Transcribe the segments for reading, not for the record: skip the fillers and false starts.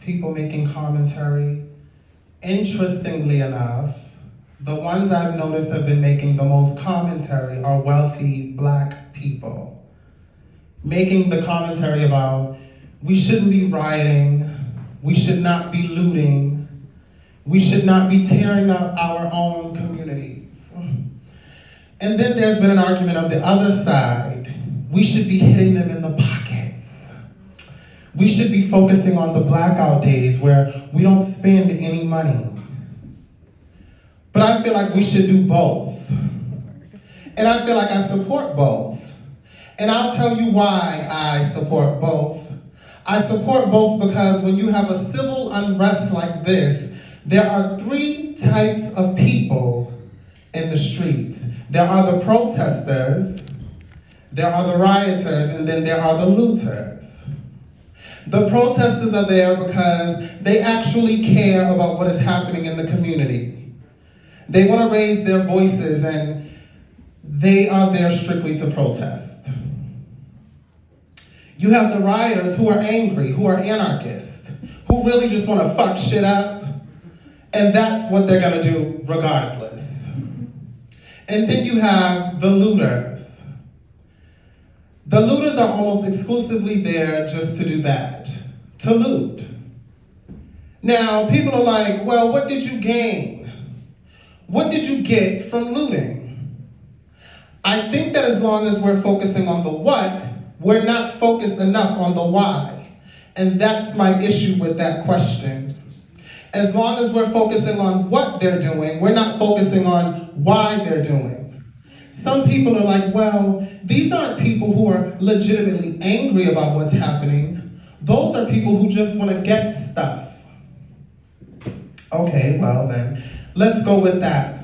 people making commentary. Interestingly enough, the ones I've noticed have been making the most commentary are wealthy Black people. Making the commentary about, we shouldn't be rioting, we should not be looting, we should not be tearing up our own communities. And then there's been an argument of the other side. We should be hitting them in the pockets. We should be focusing on the blackout days where we don't spend any money. But I feel like we should do both. And I feel like I support both. And I'll tell you why I support both. I support both because when you have a civil unrest like this, there are three types of people in the streets. There are the protesters, there are the rioters, and then there are the looters. The protesters are there because they actually care about what is happening in the community. They want to raise their voices, and they are there strictly to protest. You have the rioters who are angry, who are anarchists, who really just want to fuck shit up, and that's what they're gonna do regardless. And then you have the looters. The looters are almost exclusively there just to do that, to loot. Now, people are like, well, what did you gain? What did you get from looting? I think that as long as we're focusing on the what, we're not focused enough on the why. And that's my issue with that question. As long as we're focusing on what they're doing, we're not focusing on why they're doing. Some people are like, well, these aren't people who are legitimately angry about what's happening. Those are people who just want to get stuff. Okay, well then, let's go with that.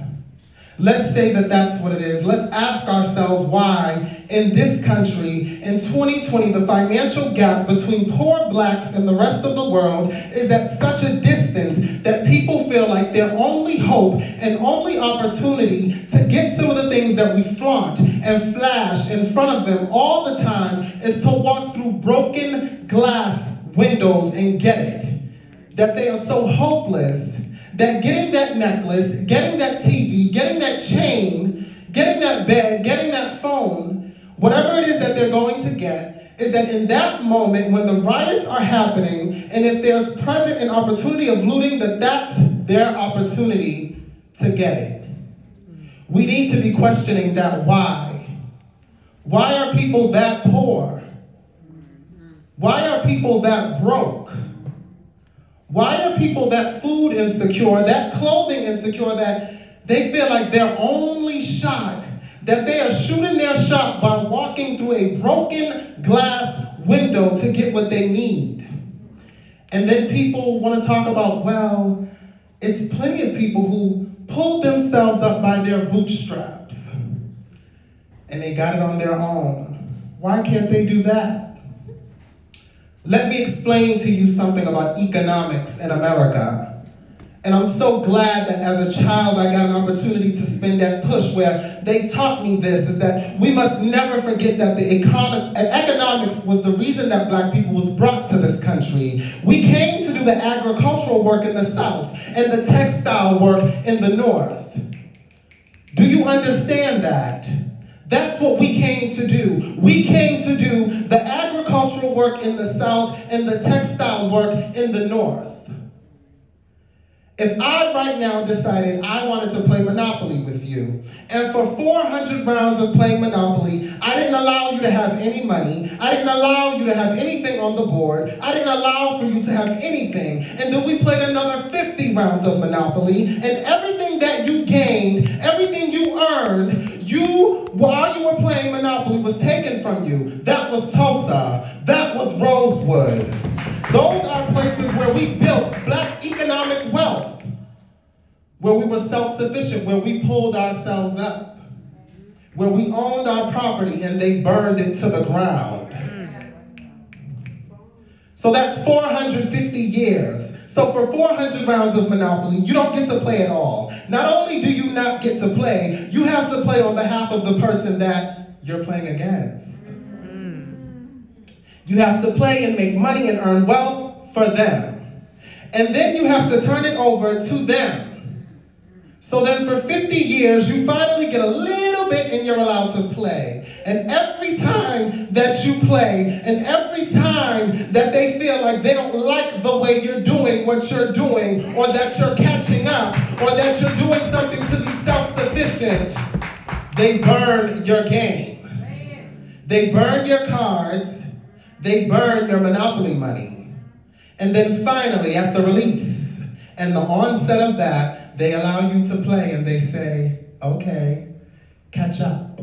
Let's say that that's what it is. Let's ask ourselves why in this country, in 2020, the financial gap between poor Blacks and the rest of the world is at such a distance that people feel like their only hope and only opportunity to get some of the things that we flaunt and flash in front of them all the time is to walk through broken glass windows and get it. That they are so hopeless that getting that necklace, getting that TV, getting that chain, getting that bed, getting that phone, whatever it is that they're going to get, is that in that moment when the riots are happening, and if there's present an opportunity of looting, that that's their opportunity to get it. We need to be questioning that why. Why are people that poor? Why are people that broke? Why are people that food insecure, that clothing insecure, that they feel like their only shot, that they are shooting their shot by walking through a broken glass window to get what they need? And then people want to talk about, well, it's plenty of people who pulled themselves up by their bootstraps and they got it on their own. Why can't they do that? Let me explain to you something about economics in America. And I'm so glad that as a child I got an opportunity to spend that push where they taught me this, is that we must never forget that the economics was the reason that Black people was brought to this country. We came to do the agricultural work in the South and the textile work in the North. Do you understand that? That's what we came to do. We came to do the agricultural work in the South and the textile work in the North. If I right now decided I wanted to play Monopoly with you, and for 400 rounds of playing Monopoly, I didn't allow you to have any money, I didn't allow you to have anything on the board, I didn't allow for you to have anything, and then we played another 50 rounds of Monopoly, and everything that you gained, everything you earned, while you were playing Monopoly was taken from you. That was Tulsa, that was Rosewood. Those are places where we built Black economic wealth, where we were self-sufficient, where we pulled ourselves up, where we owned our property and they burned it to the ground. So that's 450 years. So for 400 rounds of Monopoly, you don't get to play at all. Not only do you not get to play, you have to play on behalf of the person that you're playing against. You have to play and make money and earn wealth for them. And then you have to turn it over to them. So then for 50 years, you finally get a little bit and you're allowed to play. And every time that you play, and every time that they feel like they don't like the way you're doing what you're doing, or that you're catching up, or that you're doing something to be self-sufficient, they burn your game. They burn your cards. They burn your Monopoly money. And then finally, at the release and the onset of that, they allow you to play and they say, okay, catch up.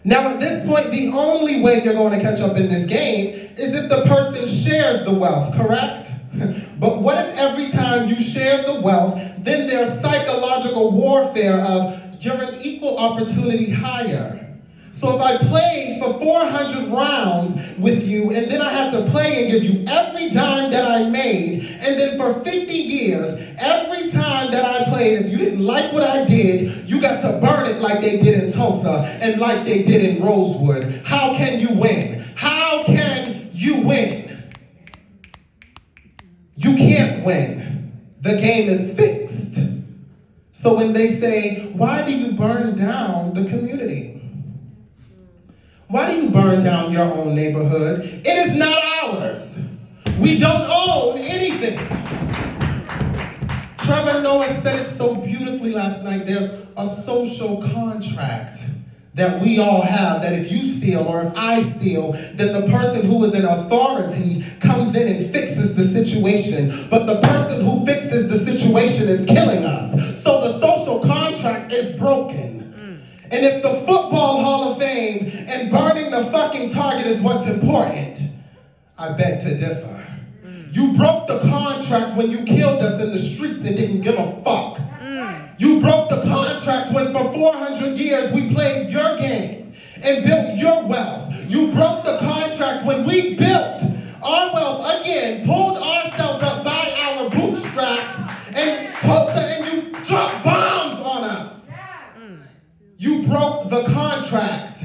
Now at this point, the only way you're going to catch up in this game is if the person shares the wealth, correct? But what if every time you share the wealth, then there's psychological warfare of you're an equal opportunity hire. So if I played for 400 rounds with you, and then I had to play and give you every dime that I made, and then for 50 years, every time that I played, if you didn't like what I did, you got to burn it like they did in Tulsa and like they did in Rosewood. How can you win? How can you win? You can't win. The game is fixed. So when they say, why do you burn down the community? Why do you burn down your own neighborhood? It is not ours. We don't own anything. Trevor Noah said it so beautifully last night. There's a social contract that we all have, that if you steal or if I steal, then the person who is in authority comes in and fixes the situation. But the person who fixes the situation is killing us. So the social contract is broken. And if the Football Hall of Fame and burning the fucking target is what's important, I beg to differ. You broke the contract when you killed us in the streets and didn't give a fuck. You broke the contract when for 400 years we played your game and built your wealth. You broke the contract when we built our wealth again, pulled ourselves up by our bootstraps, and Tulsa, and you dropped bombs on us. You broke the contract.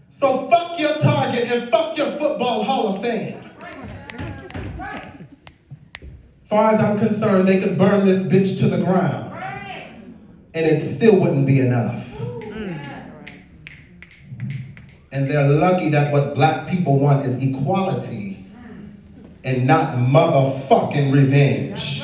So fuck your Target and fuck your Football Hall of Fame. Far as I'm concerned, they could burn this bitch to the ground, and it still wouldn't be enough. And they're lucky that what black people want is equality and not motherfucking revenge.